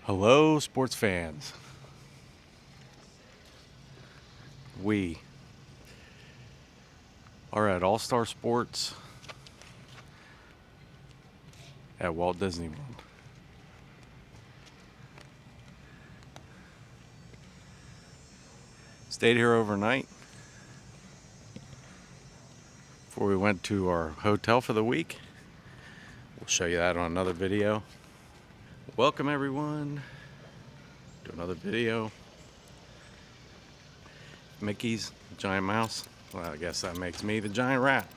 Hello, sports fans. We are at All Star Sports at Walt Disney World. Stayed here overnight before we went to our hotel for the week. We'll show you that on another video. Welcome, everyone, to another video. Mickey's giant mouse. Well, I guess that makes me the giant rat.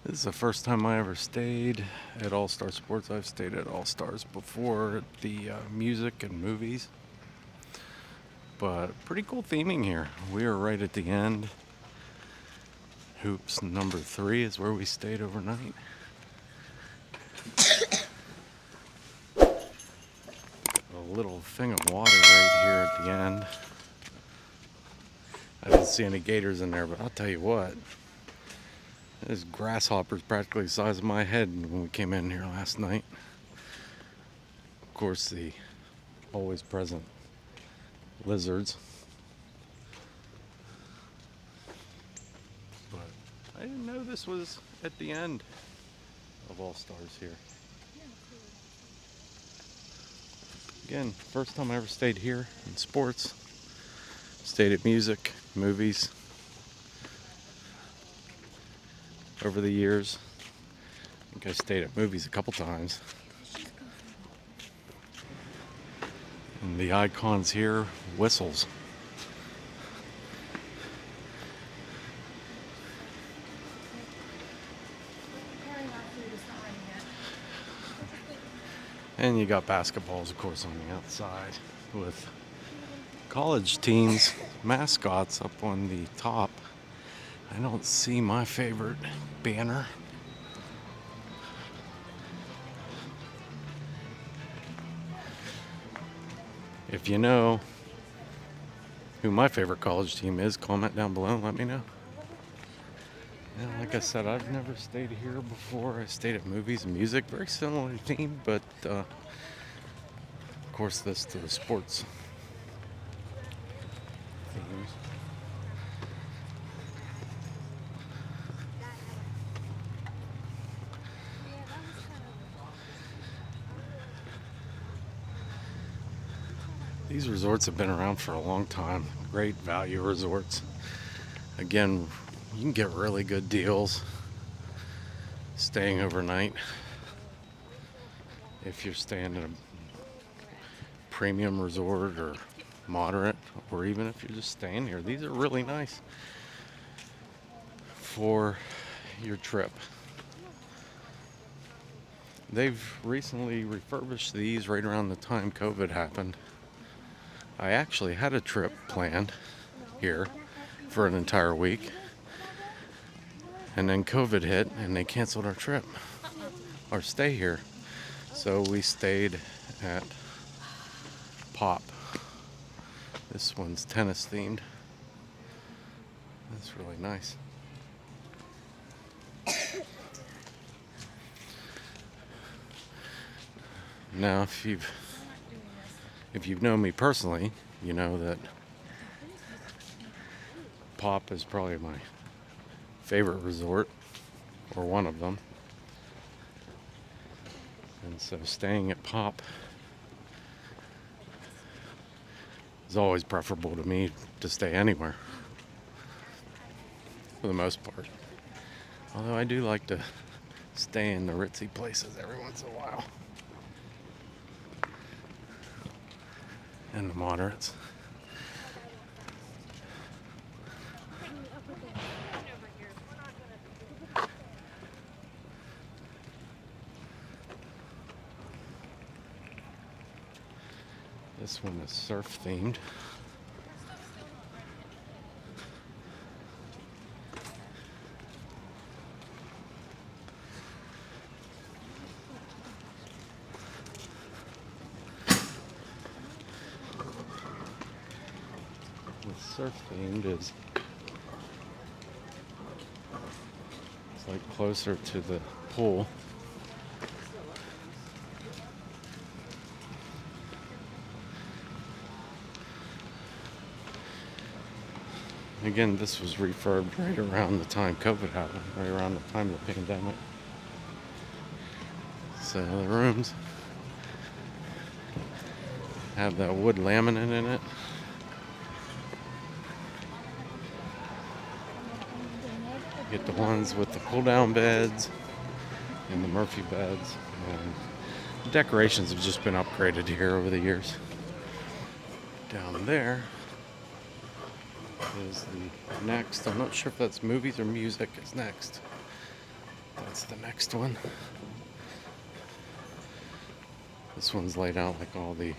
This is the first time I ever stayed at All Star Sports. I've stayed at All Stars before at the music and movies. But pretty cool theming here. We are right at the end. Hoops number 3 is where we stayed overnight. A little thing of water right here at the end. I didn't see any gators in there, but I'll tell you what. There's grasshoppers practically the size of my head when we came in here last night. Of course, the always present lizards. But I didn't know this was at the end of All Stars here. Again, first time I ever stayed here in sports. Stayed at music, movies over the years. I think I stayed at movies a couple times. And the icons here, whistles. And you got basketballs, of course, on the outside with college teams' mascots up on the top. I don't see my favorite banner. If you know who my favorite college team is, comment down below and let me know. And like I said, I've never stayed here before. I stayed at movies and music, very similar theme, but of course this to the sports themes. These resorts have been around for a long time. Great value resorts. Again, you can get really good deals staying overnight if you're staying in a premium resort or moderate, or even if you're just staying here. These are really nice for your trip. They've recently refurbished these right around the time COVID happened. I actually had a trip planned here for an entire week, and then COVID hit and they canceled our trip, our stay here. So we stayed at Pop. This one's tennis themed. That's really nice. Now, if you've known me personally, you know that Pop is probably my favorite resort, or one of them. And so staying at Pop is always preferable to me to stay anywhere, for the most part. Although I do like to stay in the ritzy places every once in a while. And the moderates. This one is surf themed. Surf themed is it's like closer to the pool. Again, this was refurbed right around the time COVID happened, right around the time of the pandemic. So the rooms have that wood laminate in it. You get the ones with the pull-down beds and the Murphy beds. And the decorations have just been upgraded here over the years. Down there is the next. I'm not sure if that's movies or music is next. That's the next one. This one's laid out like all the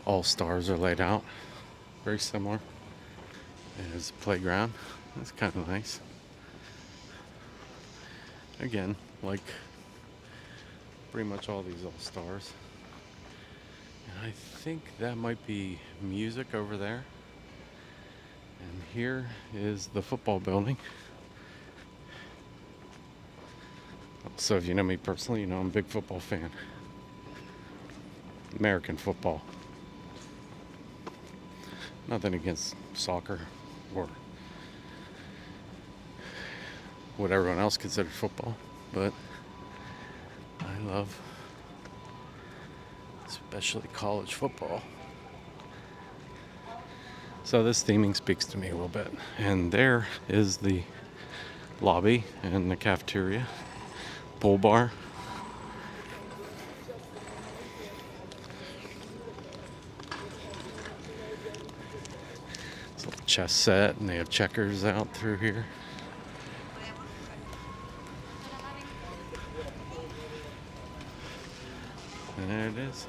all-stars are laid out. Very similar. There's a playground. That's kind of nice. Again, like pretty much all these all-stars. And I think that might be music over there. And here is the football building. So if you know me personally, you know I'm a big football fan. American football. Nothing against soccer or what everyone else considers football, but I love especially college football. So this theming speaks to me a little bit. And there is the lobby and the cafeteria, pool bar. It's a little chess set, and they have checkers out through here. And there it is.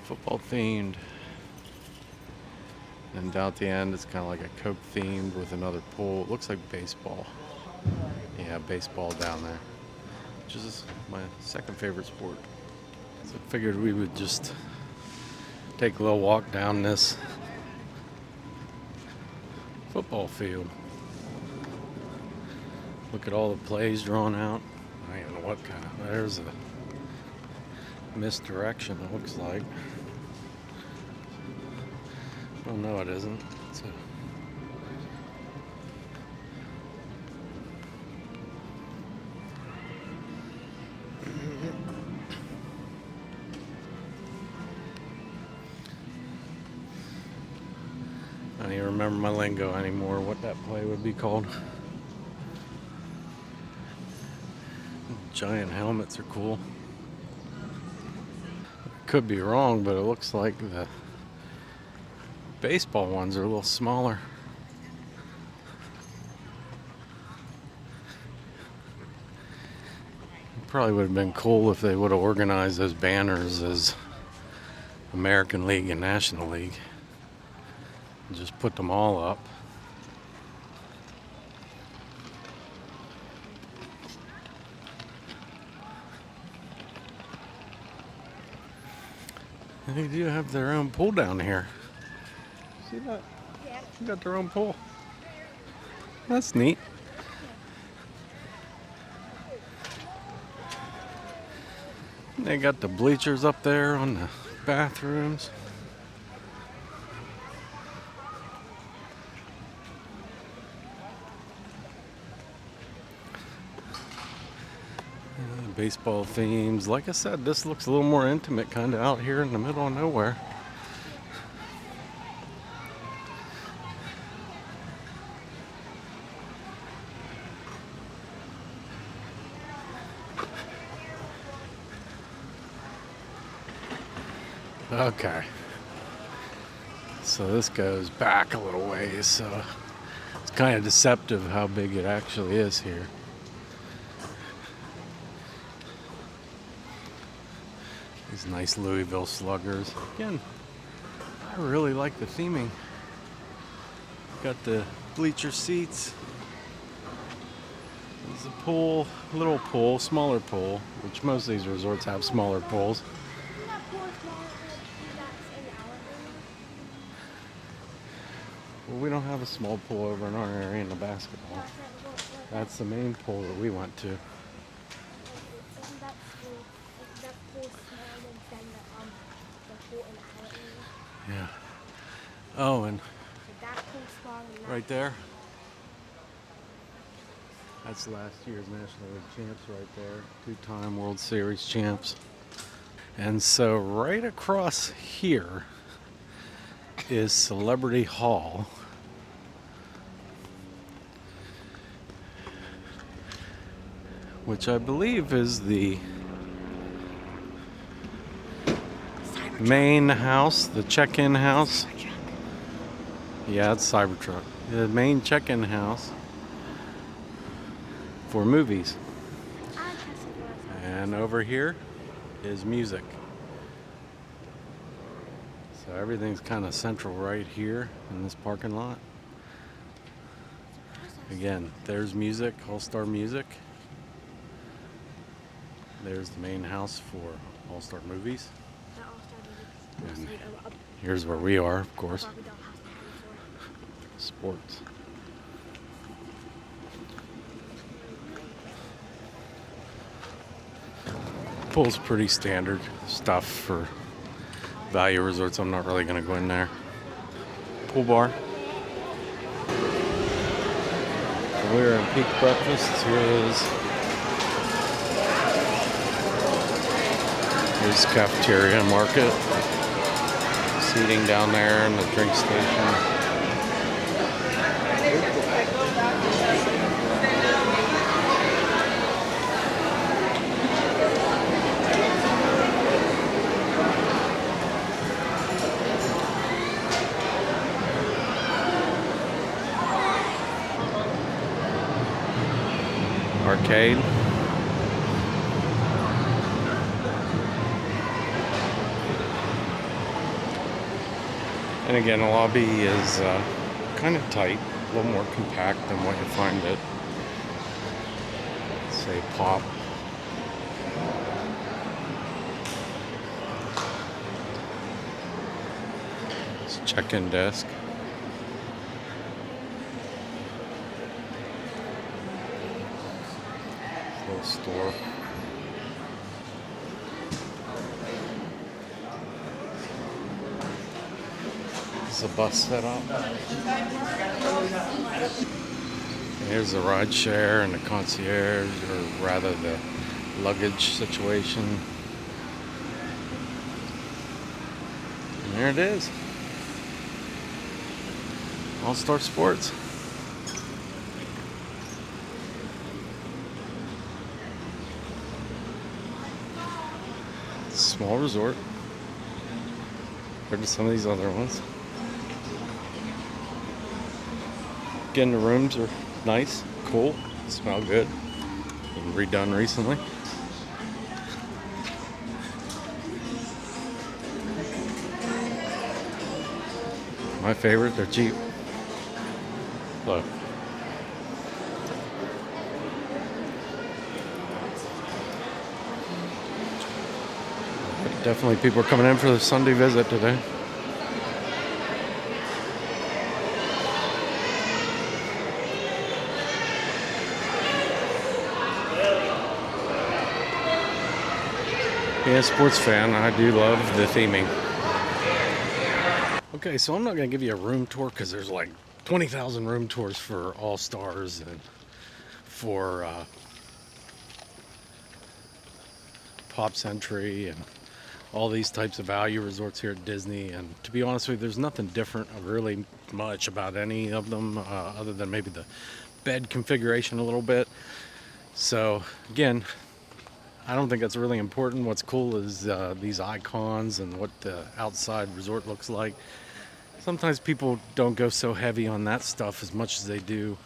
Football themed. And down at the end, it's kind of like a Coke themed with another pool. It looks like baseball. Yeah, baseball down there, which is my second favorite sport. So I figured we would just take a little walk down this football field. Look at all the plays drawn out. I don't know what kind of. There's a misdirection, it looks like. Oh no, it isn't. It's I don't even remember my lingo anymore, what that play would be called. Giant helmets are cool. Could be wrong, but it looks like the baseball ones are a little smaller. Probably would have been cool if they would have organized those banners as American League and National League. And just put them all up. And they do have their own pool down here. See that? Yeah. They got their own pool. That's neat. And they got the bleachers up there on the bathrooms. Baseball themes. Like I said, this looks a little more intimate, kind of out here in the middle of nowhere. Okay. So this goes back a little ways, so it's kind of deceptive how big it actually is here. These nice Louisville Sluggers. Again, I really like the theming. Got the bleacher seats. There's a pool, little pool, smaller pool, which most of these resorts have smaller pools. Well, we don't have a small pool over in our area in the basketball. That's the main pool that we went to. Yeah. Oh, and that cool spot and that. Right there. That's last year's National League champs right there. Two-time World Series champs. And so right across here is Celebrity Hall. Which I believe is the main house, the check-in house. Yeah, it's Cybertruck. The main check-in house for movies. And over here is music. So everything's kind of central right here in this parking lot. Again, there's music, All-Star Music. There's the main house for All-Star Movies. And here's where we are, of course. Sports. Pool's pretty standard stuff for value resorts. I'm not really going to go in there. Pool bar. We're in peak breakfast. Here's cafeteria market. Seating down there and the drink station. Arcade. And again, the lobby is kind of tight, a little more compact than what you find at, say, Pop. It's a check-in desk. Little store. This is a bus setup. And here's the ride share and the concierge, or rather the luggage situation. And there it is. All-Star Sports. Small resort compared to some of these other ones. Again, the rooms are nice, cool, smell good. Been redone recently. My favorite, they're cheap. Look. Definitely people are coming in for the Sunday visit today. Being a sports fan, I do love the theming. Okay, so I'm not going to give you a room tour because there's like 20,000 room tours for All-Stars and for Pop Century and all these types of value resorts here at Disney. And to be honest with you, there's nothing different really much about any of them other than maybe the bed configuration a little bit. So again, I don't think that's really important. What's cool is these icons and what the outside resort looks like. Sometimes people don't go so heavy on that stuff as much as they do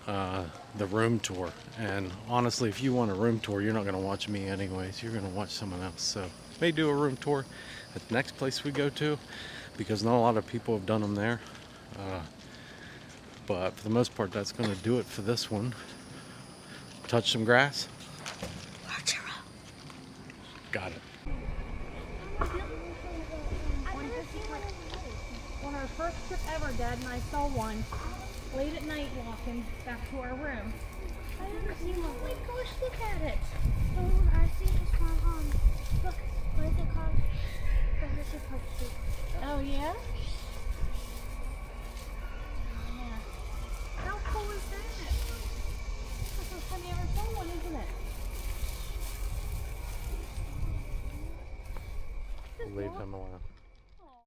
the room tour. And honestly, if you want a room tour, you're not going to watch me anyways. You're going to watch someone else. So may do a room tour at the next place we go to, because not a lot of people have done them there. But for the most part, that's going to do it for this one. Touch some grass. Got it. On our first trip ever, Dad and I saw one late at night walking back to our room. I never seen one. Oh my gosh, look at it. The one I see is from, look, what is it called? The Hershey Park Street. Oh, yeah? leave Yeah. him alone.